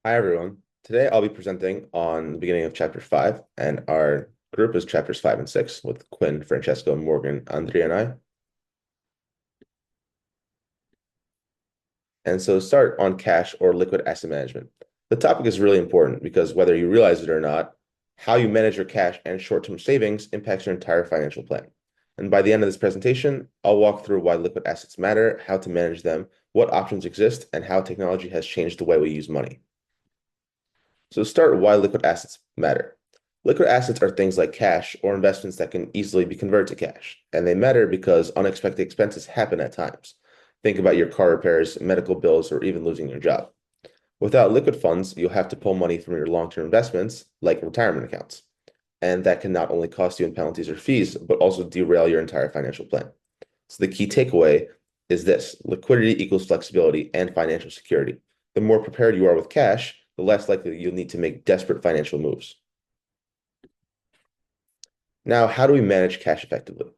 Hi, everyone. Today I'll be presenting on the beginning of chapter 5, and our group is chapters 5 and 6 with Quinn, Francesco, Morgan, Andrea, and I. And so start on cash or liquid asset management. The topic is really important because whether you realize it or not, how you manage your cash and short-term savings impacts your entire financial plan. And by the end of this presentation, I'll walk through why liquid assets matter, how to manage them, what options exist, and how technology has changed the way we use money. So start why liquid assets matter. Liquid assets are things like cash or investments that can easily be converted to cash, and they matter because unexpected expenses happen at times. Think about your car repairs, medical bills, or even losing your job. Without liquid funds, you'll have to pull money from your long-term investments, like retirement accounts. And that can not only cost you in penalties or fees, but also derail your entire financial plan. So the key takeaway is this: liquidity equals flexibility and financial security. The more prepared you are with cash, the less likely you'll need to make desperate financial moves. Now, how do we manage cash effectively?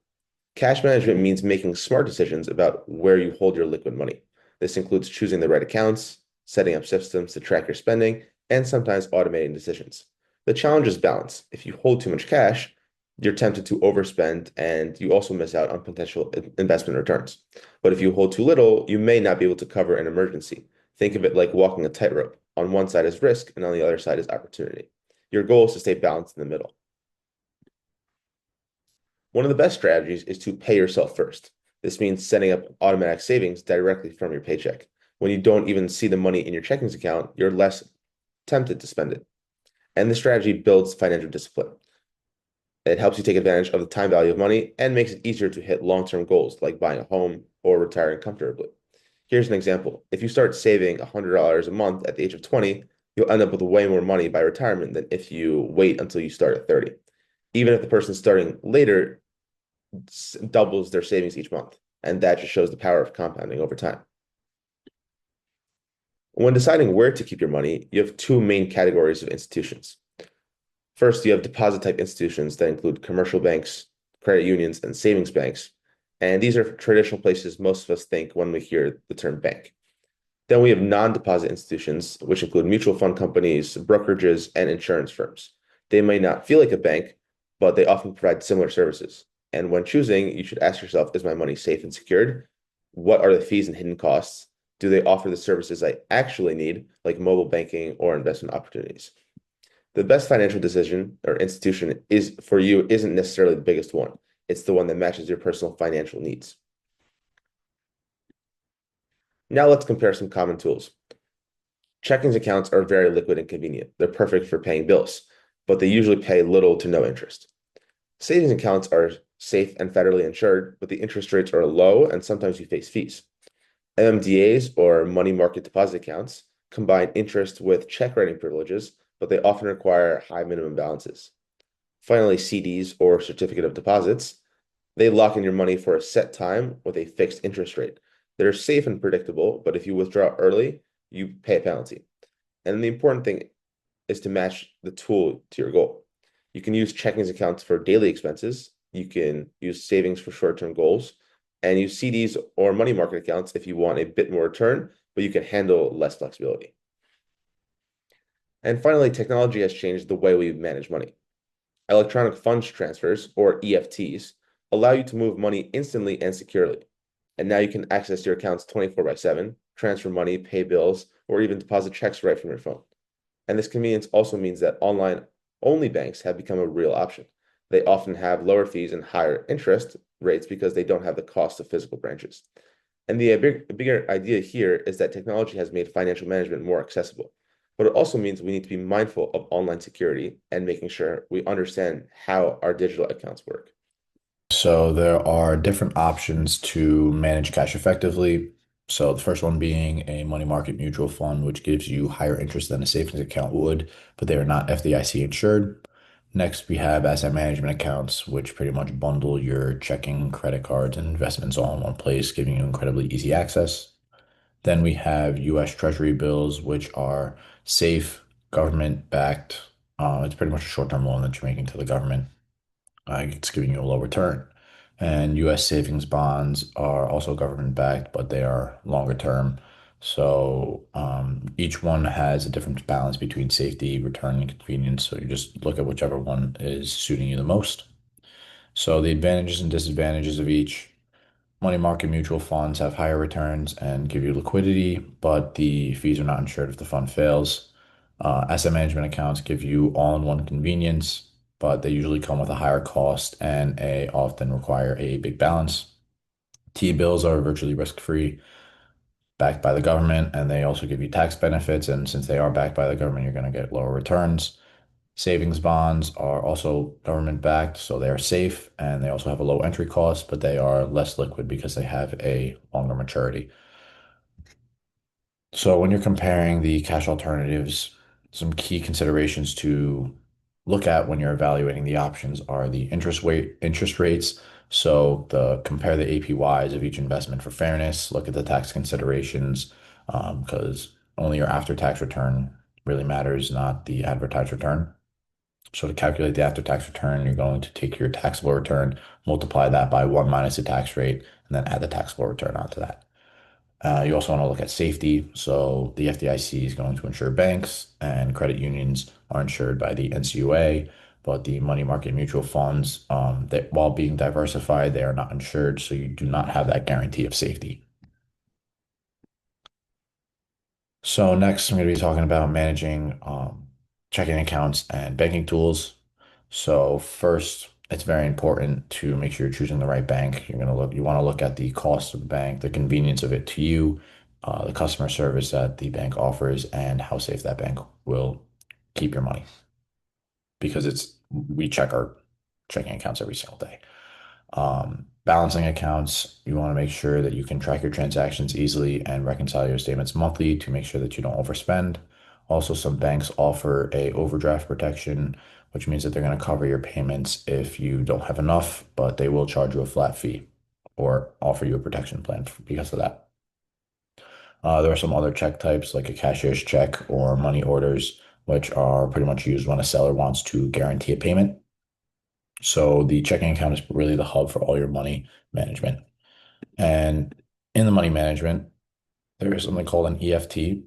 Cash management means making smart decisions about where you hold your liquid money. This includes choosing the right accounts, setting up systems to track your spending, and sometimes automating decisions. The challenge is balance. If you hold too much cash, you're tempted to overspend and you also miss out on potential investment returns. But if you hold too little, you may not be able to cover an emergency. Think of it like walking a tightrope. On one side is risk, and on the other side is opportunity. Your goal is to stay balanced in the middle. One of the best strategies is to pay yourself first. This means setting up automatic savings directly from your paycheck. When you don't even see the money in your checkings account, you're less tempted to spend it. And this strategy builds financial discipline. It helps you take advantage of the time value of money and makes it easier to hit long-term goals like buying a home or retiring comfortably. Here's an example. If you start saving $100 a month at the age of 20, you'll end up with way more money by retirement than if you wait until you start at 30. Even if the person starting later doubles their savings each month. And that just shows the power of compounding over time. When deciding where to keep your money, you have two main categories of institutions. First, you have deposit type institutions that include commercial banks, credit unions, and savings banks. And these are traditional places most of us think when we hear the term bank. Then we have non-deposit institutions, which include mutual fund companies, brokerages, and insurance firms. They may not feel like a bank, but they often provide similar services. And when choosing, you should ask yourself, is my money safe and secured? What are the fees and hidden costs? Do they offer the services I actually need, like mobile banking or investment opportunities? The best financial decision or institution is for you isn't necessarily the biggest one. It's the one that matches your personal financial needs. Now let's compare some common tools. Checkings accounts are very liquid and convenient. They're perfect for paying bills, but they usually pay little to no interest. Savings accounts are safe and federally insured, but the interest rates are low and sometimes you face fees. MMDAs or money market deposit accounts combine interest with check writing privileges, but they often require high minimum balances. Finally, CDs or certificate of deposits, they lock in your money for a set time with a fixed interest rate. They're safe and predictable, but if you withdraw early, you pay a penalty. And the important thing is to match the tool to your goal. You can use checkings accounts for daily expenses. You can use savings for short-term goals and use CDs or money market accounts if you want a bit more return, but you can handle less flexibility. And finally, technology has changed the way we manage money. Electronic funds transfers, or EFTs, allow you to move money instantly and securely. And now you can access your accounts 24 by 7, transfer money, pay bills, or even deposit checks right from your phone. And this convenience also means that online only banks have become a real option. They often have lower fees and higher interest rates because they don't have the cost of physical branches. And the bigger idea here is that technology has made financial management more accessible. But it also means we need to be mindful of online security and making sure we understand how our digital accounts work. So there are different options to manage cash effectively. So the first one being a money market mutual fund, which gives you higher interest than a savings account would, but they are not FDIC insured. Next, we have asset management accounts, which pretty much bundle your checking, credit cards, and investments all in one place, giving you incredibly easy access. Then we have US Treasury bills, which are safe, government backed. It's pretty much a short-term loan that you're making to the government. It's giving you a low return. And US savings bonds are also government backed, but they are longer term. So each one has a different balance between safety, return, and convenience. So you just look at whichever one is suiting you the most. So the advantages and disadvantages of each. Money market mutual funds have higher returns and give you liquidity, but the fees are not insured if the fund fails. Asset management accounts give you all-in-one convenience, but they usually come with a higher cost and often require a big balance. T-bills are virtually risk-free, backed by the government, and they also give you tax benefits. And since they are backed by the government, you're going to get lower returns. Savings bonds are also government backed, so they are safe and they also have a low entry cost, but they are less liquid because they have a longer maturity. So when you're comparing the cash alternatives, some key considerations to look at when you're evaluating the options are the interest rates. So compare the APYs of each investment for fairness, look at the tax considerations, because only your after-tax return really matters, not the advertised return. So to calculate the after-tax return, you're going to take your taxable return, multiply that by one minus the tax rate, and then add the taxable return onto that. You also want to look at safety. So the FDIC is going to insure banks, and credit unions are insured by the NCUA, but the money market mutual funds, that while being diversified, they are not insured, so you do not have that guarantee of safety. So next, I'm going to be talking about managing checking accounts and banking tools. So first, it's very important to make sure you're choosing the right bank. You want to look at the cost of the bank, the convenience of it to you, the customer service that the bank offers, and how safe that bank will keep your money. Because we check our checking accounts every single day. Balancing accounts, you want to make sure that you can track your transactions easily and reconcile your statements monthly to make sure that you don't overspend. Also, some banks offer a overdraft protection, which means that they're going to cover your payments if you don't have enough, but they will charge you a flat fee or offer you a protection plan because of that. There are some other check types like a cashier's check or money orders, which are pretty much used when a seller wants to guarantee a payment. So the checking account is really the hub for all your money management. And in the money management, there is something called an EFT,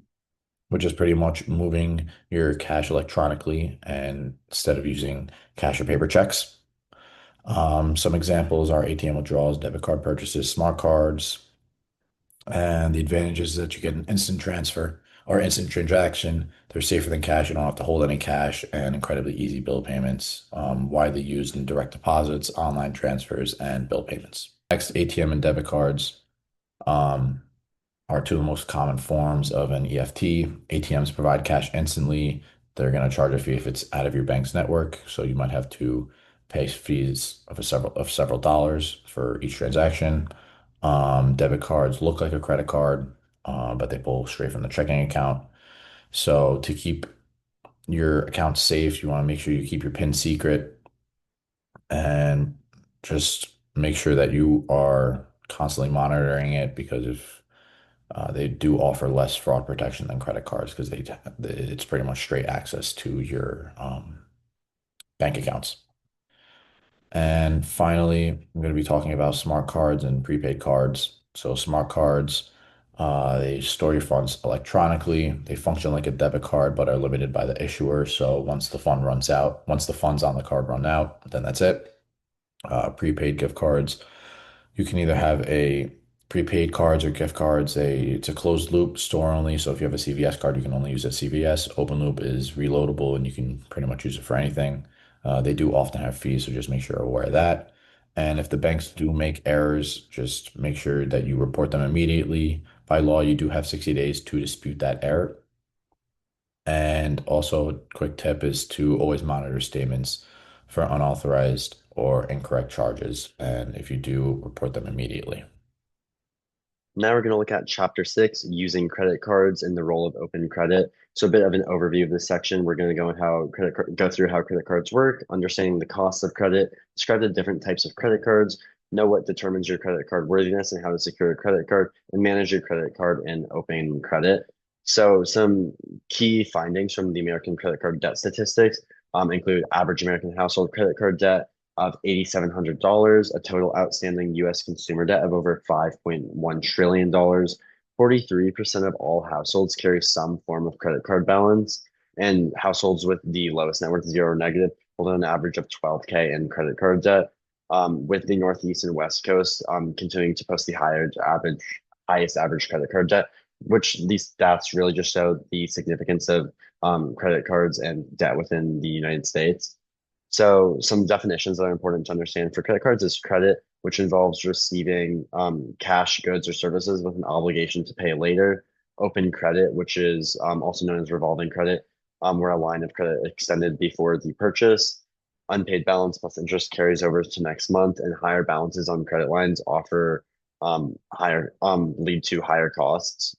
which is pretty much moving your cash electronically and instead of using cash or paper checks. Some examples are ATM withdrawals, debit card purchases, smart cards, and the advantage is that you get an instant transfer or instant transaction. They're safer than cash. You don't have to hold any cash and incredibly easy bill payments, widely used in direct deposits, online transfers, and bill payments. Next, ATM and debit cards um, are two of the most common forms of an EFT. ATMs provide cash instantly. They're going to charge a fee if it's out of your bank's network. So you might have to pay fees of several dollars for each transaction. Debit cards look like a credit card, but they pull straight from the checking account. So to keep your account safe, you want to make sure you keep your PIN secret and just make sure that you are constantly monitoring it because if they do offer less fraud protection than credit cards because it's pretty much straight access to your bank accounts. And finally, I'm going to be talking about smart cards and prepaid cards. So smart cards, they store your funds electronically. They function like a debit card, but are limited by the issuer. So once the funds on the card run out, then that's it. Prepaid gift cards. You can either have a prepaid cards or gift cards. It's a closed loop store only. So if you have a CVS card, you can only use it at CVS. Open loop is reloadable and you can pretty much use it for anything. They do often have fees, so just make sure you're aware of that. And if the banks do make errors, just make sure that you report them immediately. By law, you do have 60 days to dispute that error. And also, a quick tip is to always monitor statements for unauthorized or incorrect charges. And if you do, report them immediately. Now we're going to look at Chapter 6, using credit cards and the role of open credit. So a bit of an overview of this section. We're going to go through how credit cards work, understanding the costs of credit, describe the different types of credit cards, know what determines your credit card worthiness and how to secure a credit card, and manage your credit card and open credit. So some key findings from the American credit card debt statistics include average American household credit card debt of $8,700, a total outstanding US consumer debt of over $5.1 trillion, 43% of all households carry some form of credit card balance, and households with the lowest net worth, zero or negative, hold an average of 12K in credit card debt. With the Northeast and West Coast continuing to post the highest average credit card debt, which these stats really just show the significance of credit cards and debt within the United States. So some definitions that are important to understand for credit cards is credit, which involves receiving cash, goods, or services with an obligation to pay later. Open credit, which is also known as revolving credit, where a line of credit extended before the purchase. Unpaid balance plus interest carries over to next month, and higher balances on credit lines offer higher lead to higher costs.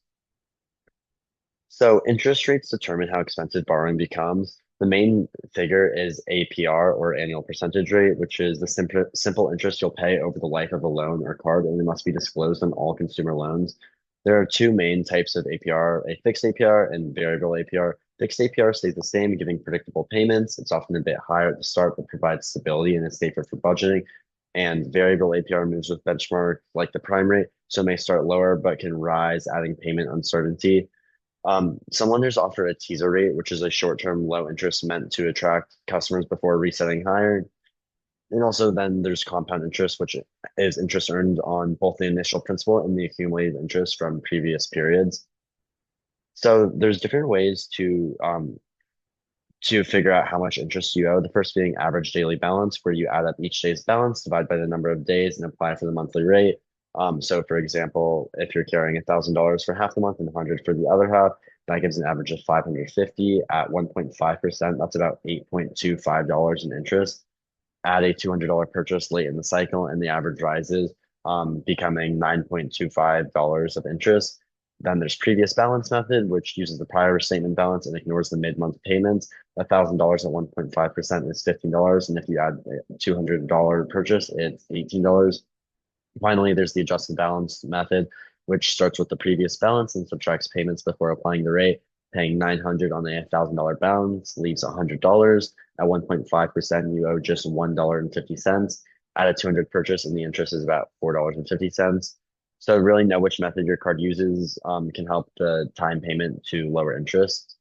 So interest rates determine how expensive borrowing becomes. The main figure is APR, or annual percentage rate, which is the simple interest you'll pay over the life of a loan or card, and it must be disclosed on all consumer loans. There are two main types of APR, a fixed APR and variable APR. Fixed APR stays the same, giving predictable payments. It's often a bit higher at the start, but provides stability and is safer for budgeting. And variable APR moves with benchmark like the prime rate, so it may start lower but can rise, adding payment uncertainty. Some lenders offer a teaser rate, which is a short-term low interest meant to attract customers before resetting higher. And also then there's compound interest, which is interest earned on both the initial principal and the accumulated interest from previous periods. So there's different ways to figure out how much interest you owe. The first being average daily balance, where you add up each day's balance, divide by the number of days, and apply for the monthly rate. So for example, if you're carrying $1,000 for half the month and 100 for the other half, that gives an average of 550 at 1.5%. That's about $8.25 in interest. Add a $200 purchase late in the cycle, and the average rises, becoming $9.25 of interest. Then there's previous balance method, which uses the prior statement balance and ignores the mid-month payments. $1,000 at 1.5% is $15, and if you add a $200 purchase, it's $18. Finally, there's the adjusted balance method, which starts with the previous balance and subtracts payments before applying the rate. Paying $900 on a $1,000 balance leaves $100. At 1.5%, you owe just $1.50. Add a 200 purchase, and the interest is about $4.50. So really know which method your card uses can help the time payment to lower interest.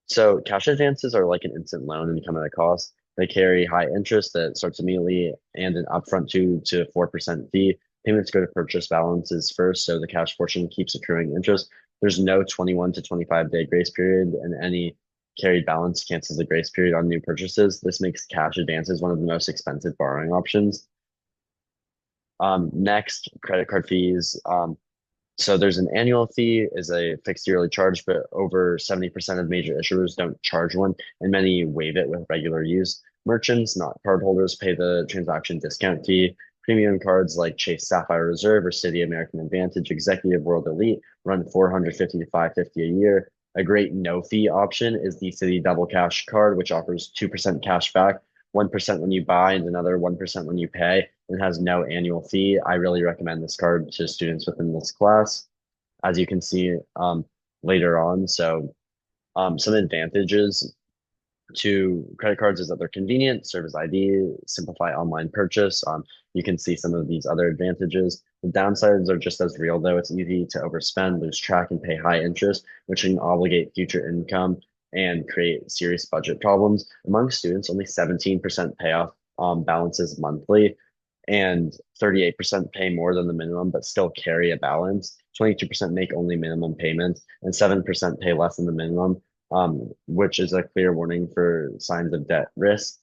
So cash advances are like an instant loan and come at a cost. They carry high interest that starts immediately and an upfront 2 to 4% fee. Payments go to purchase balances first, so the cash portion keeps accruing interest. There's no 21 to 25-day grace period, and any carried balance cancels the grace period on new purchases. This makes cash advances one of the most expensive borrowing options. Next, credit card fees. So there's an annual fee is a fixed yearly charge, but over 70% of major issuers don't charge one, and many waive it with regular use. Merchants, not cardholders, pay the transaction discount fee. Premium cards like Chase Sapphire Reserve or Citi American Advantage Executive World Elite run $450 to $550 a year. A great no fee option is the Citi Double Cash card, which offers 2% cash back, 1% when you buy, and another 1% when you pay, and has no annual fee. I really recommend this card to students within this class, as you can see later on. So some advantages to credit cards is that they're convenient, serve as ID, simplify online purchase. You can see some of these other advantages. The downsides are just as real, though. It's easy to overspend, lose track, and pay high interest, which can obligate future income and create serious budget problems. Among students, only 17% pay off balances monthly, and 38% pay more than the minimum but still carry a balance. 22% make only minimum payments, and 7% pay less than the minimum, which is a clear warning for signs of debt risk.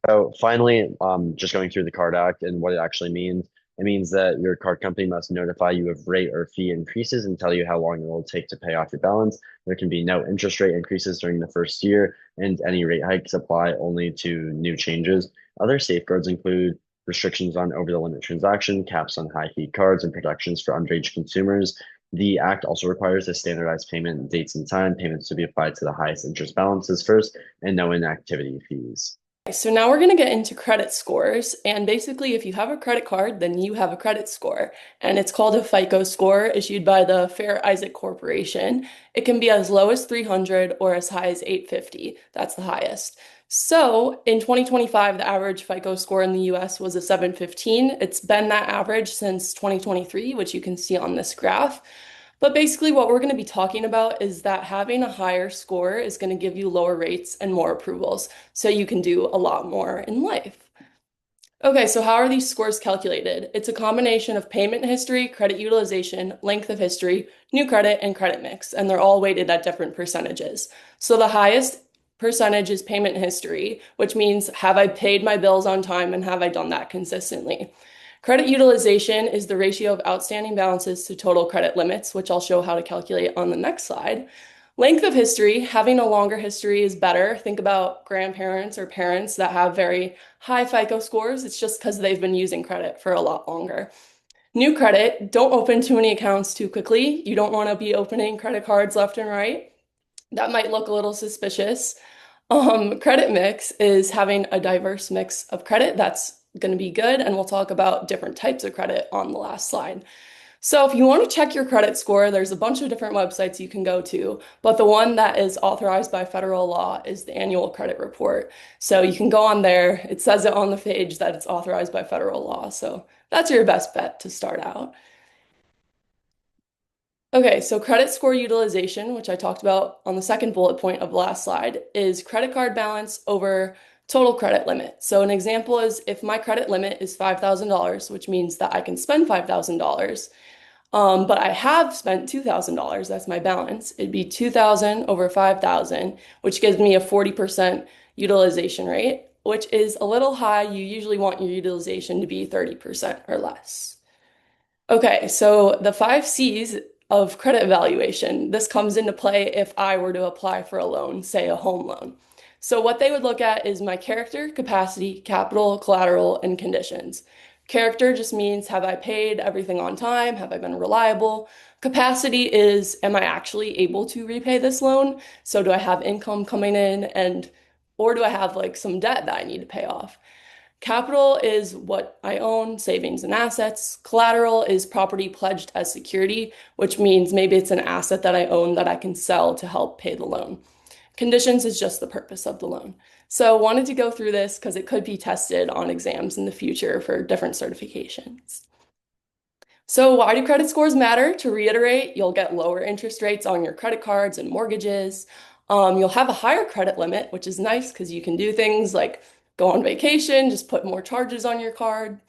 So finally, just going through the Card Act and what it actually means. It means that your card company must notify you of rate or fee increases and tell you how long it will take to pay off your balance. There can be no interest rate increases during the first year, and any rate hikes apply only to new changes. Other safeguards include restrictions on over-the-limit transaction, caps on high-fee cards, and protections for underage consumers. The Act also requires a standardized payment dates and time, payments to be applied to the highest interest balances first, and no inactivity fees. So now we're going to get into credit scores. And basically, if you have a credit card, then you have a credit score. And it's called a FICO score issued by the Fair Isaac Corporation. It can be as low as 300 or as high as 850. That's the highest. So in 2025, the average FICO score in the US was a 715. It's been that average since 2023, which you can see on this graph. But basically, what we're going to be talking about is that having a higher score is going to give you lower rates and more approvals, so you can do a lot more in life. Okay, so how are these scores calculated? It's a combination of payment history, credit utilization, length of history, new credit, and credit mix, and they're all weighted at different percentages. So the highest percentage is payment history, which means have I paid my bills on time and have I done that consistently? Credit utilization is the ratio of outstanding balances to total credit limits, which I'll show how to calculate on the next slide. Length of history, having a longer history is better. Think about grandparents or parents that have very high FICO scores. It's just because they've been using credit for a lot longer. New credit, don't open too many accounts too quickly. You don't want to be opening credit cards left and right. That might look a little suspicious. Credit mix is having a diverse mix of credit. That's going to be good. And we'll talk about different types of credit on the last slide. So if you want to check your credit score, there's a bunch of different websites you can go to, but the one that is authorized by federal law is the annual credit report. So you can go on there. It says it on the page that it's authorized by federal law. So that's your best bet to start out. Okay, so credit score utilization, which I talked about on the second bullet point of the last slide, is credit card balance over total credit limit. So an example is if my credit limit is $5,000, which means that I can spend $5,000, but I have spent $2,000, that's my balance. It'd be 2,000 over 5,000, which gives me a 40% utilization rate, which is a little high. You usually want your utilization to be 30% or less. Okay, so the 5 C's of credit evaluation, this comes into play if I were to apply for a loan, say a home loan. So what they would look at is my character, capacity, capital, collateral, and conditions. Character just means have I paid everything on time? Have I been reliable? Capacity is am I actually able to repay this loan? So do I have income coming in or do I have like some debt that I need to pay off? Capital is what I own, savings and assets. Collateral is property pledged as security, which means maybe it's an asset that I own that I can sell to help pay the loan. Conditions is just the purpose of the loan. So wanted to go through this because it could be tested on exams in the future for different certifications. So why do credit scores matter? To reiterate, you'll get lower interest rates on your credit cards and mortgages. You'll have a higher credit limit, which is nice because you can do things like go on vacation, just put more charges on your card.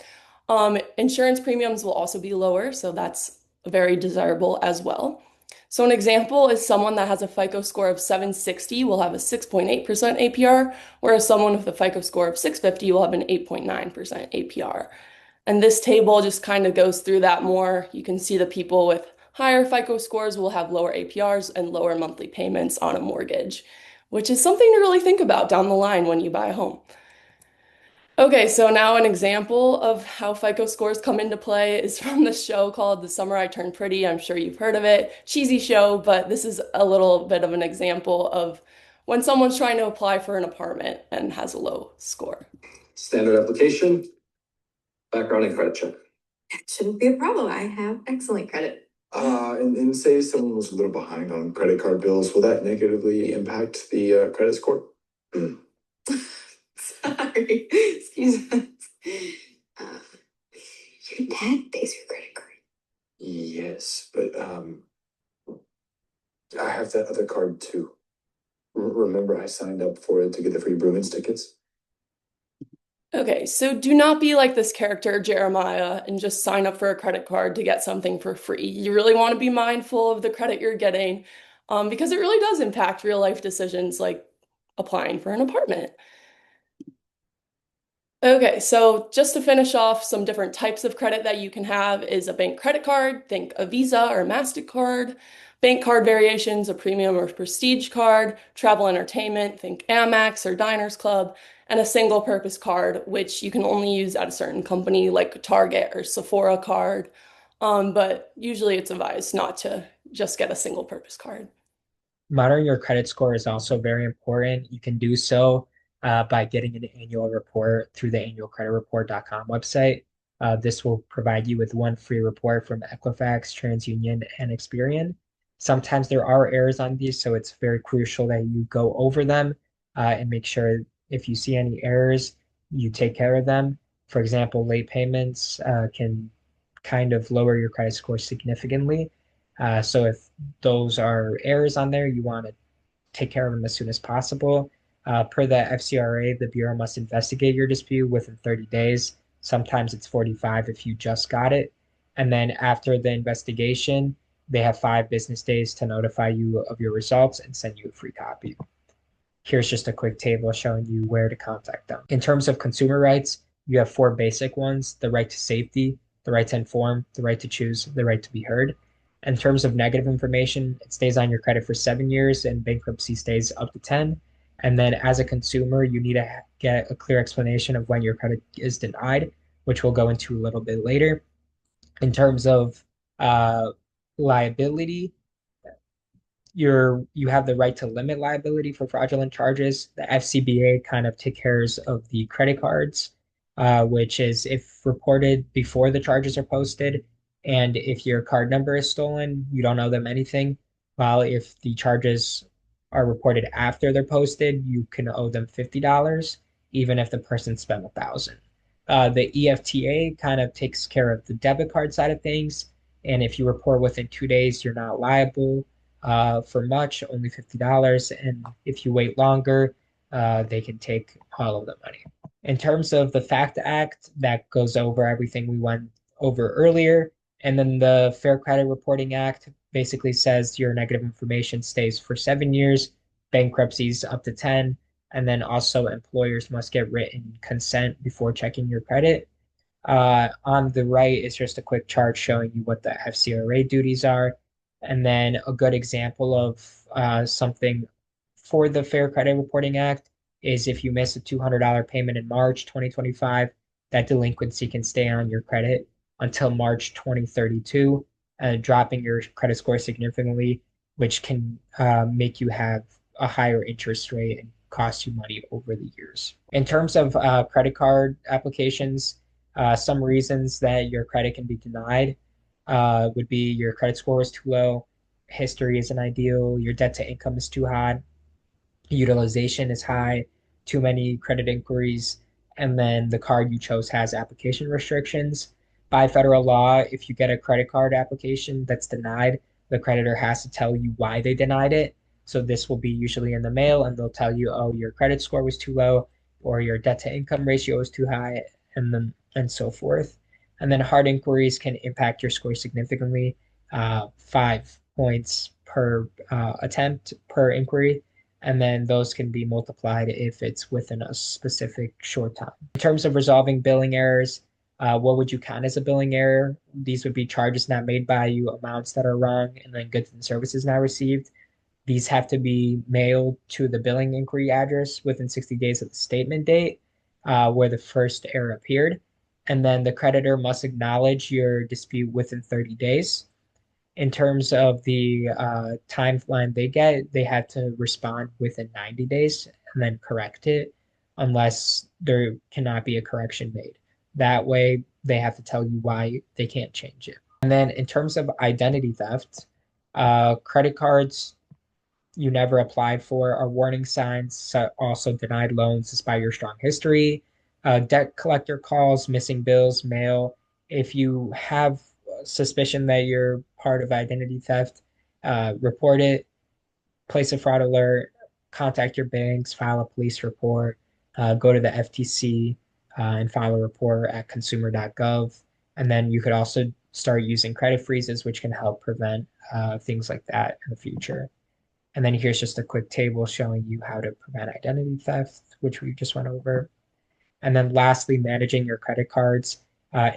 Insurance premiums will also be lower, so that's very desirable as well. So an example is someone that has a FICO score of 760 will have a 6.8% APR, whereas someone with a FICO score of 650 will have an 8.9% APR. And this table just kind of goes through that more. You can see the people with higher FICO scores will have lower APRs and lower monthly payments on a mortgage, which is something to really think about down the line when you buy a home. Okay, so now an example of how FICO scores come into play is from the show called The Summer I Turned Pretty. I'm sure you've heard of it. Cheesy show, but this is a little bit of an example of when someone's trying to apply for an apartment and has a low score. Standard application, background and credit check. That shouldn't be a problem. I have excellent credit. And say someone was a little behind on credit card bills, will that negatively impact the credit score? Sorry. Excuse me. Uh, your dad pays your credit card. Yes, but I have that other card too. Remember, I signed up for it to get the free Bruins tickets. Okay, so do not be like this character, Jeremiah, and just sign up for a credit card to get something for free. You really want to be mindful of the credit you're getting, because it really does impact real life decisions like applying for an apartment. Okay, so just to finish off, some different types of credit that you can have is a bank credit card, think a Visa or MasterCard, bank card variations, a premium or prestige card, travel entertainment, think Amex or Diners Club, and a single purpose card, which you can only use at a certain company like Target or Sephora card. But usually it's advised not to just get a single purpose card. Monitoring your credit score is also very important. You can do so by getting an annual report through the annualcreditreport.com website. This will provide you with one free report from Equifax, TransUnion, and Experian. Sometimes there are errors on these, so it's very crucial that you go over them and make sure if you see any errors, you take care of them. For example, late payments can kind of lower your credit score significantly. So if those are errors on there, you want to take care of them as soon as possible. Per the FCRA, the Bureau must investigate your dispute within 30 days. Sometimes it's 45 if you just got it. And then after the investigation, they have 5 business days to notify you of your results and send you a free copy. Here's just a quick table showing you where to contact them. In terms of consumer rights, you have 4 basic ones: the right to safety, the right to inform, the right to choose, the right to be heard. In terms of negative information, it stays on your credit for 7 years and bankruptcy stays up to 10. And then as a consumer, you need to get a clear explanation of when your credit is denied, which we'll go into a little bit later. In terms of liability, you have the right to limit liability for fraudulent charges. The FCBA kind of takes care of the credit cards, which is if reported before the charges are posted, and if your card number is stolen, you don't owe them anything. While if the charges are reported after they're posted, you can owe them $50, even if the person spent 1,000. The EFTA kind of takes care of the debit card side of things, and if you report within 2 days, you're not liable for much, only $50. And if you wait longer, they can take all of the money. In terms of the FACT Act, that goes over everything we went over earlier. And then the Fair Credit Reporting Act basically says your negative information stays for 7 years, bankruptcies up to 10. And then also employers must get written consent before checking your credit. On the right is just a quick chart showing you what the FCRA duties are. And then a good example of something for the Fair Credit Reporting Act is if you miss a $200 payment in March 2025, that delinquency can stay on your credit until March 2032, dropping your credit score significantly, which can make you have a higher interest rate and cost you money over the years. In terms of credit card applications, some reasons that your credit can be denied would be your credit score is too low, history isn't ideal, your debt to income is too high, utilization is high, too many credit inquiries, and then the card you chose has application restrictions. By federal law, if you get a credit card application that's denied, the creditor has to tell you why they denied it. So this will be usually in the mail, and they'll tell you, oh, your credit score was too low, or your debt to income ratio was too high, and so forth. And then hard inquiries can impact your score significantly, 5 points per attempt per inquiry. And then those can be multiplied if it's within a specific short time. In terms of resolving billing errors, what would you count as a billing error? These would be charges not made by you, amounts that are wrong, and then goods and services not received. These have to be mailed to the billing inquiry address within 60 days of the statement date where the first error appeared. And then the creditor must acknowledge your dispute within 30 days. In terms of the timeline they have to respond within 90 days and then correct it unless there cannot be a correction made. That way, they have to tell you why they can't change it. And then in terms of identity theft, credit cards you never applied for are warning signs, also denied loans despite your strong history, debt collector calls, missing bills, mail. If you have suspicion that you're part of identity theft, report it, place a fraud alert, contact your banks, file a police report, go to the FTC and file a report at consumer.gov. And then you could also start using credit freezes, which can help prevent things like that in the future. And then here's just a quick table showing you how to prevent identity theft, which we just went over. And then lastly, managing your credit cards.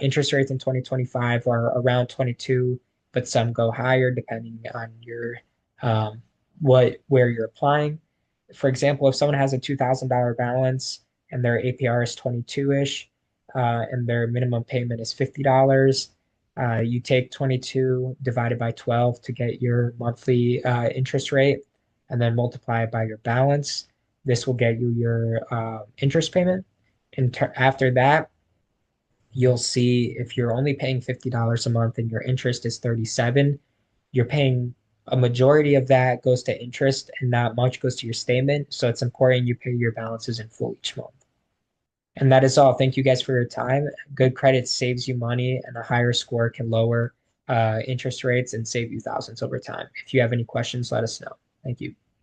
Interest rates in 2025 are around 22, but some go higher depending on your where you're applying. For example, if someone has a $2,000 balance and their APR is 22-ish, and their minimum payment is $50, you take 22 divided by 12 to get your monthly interest rate, and then multiply it by your balance. This will get you your interest payment. And after that, you'll see if you're only paying $50 a month and your interest is 37, you're paying a majority of that goes to interest and not much goes to your statement. So it's important you pay your balances in full each month. And that is all. Thank you guys for your time. Good credit saves you money, and a higher score can lower interest rates and save you thousands over time. If you have any questions, let us know. Thank you.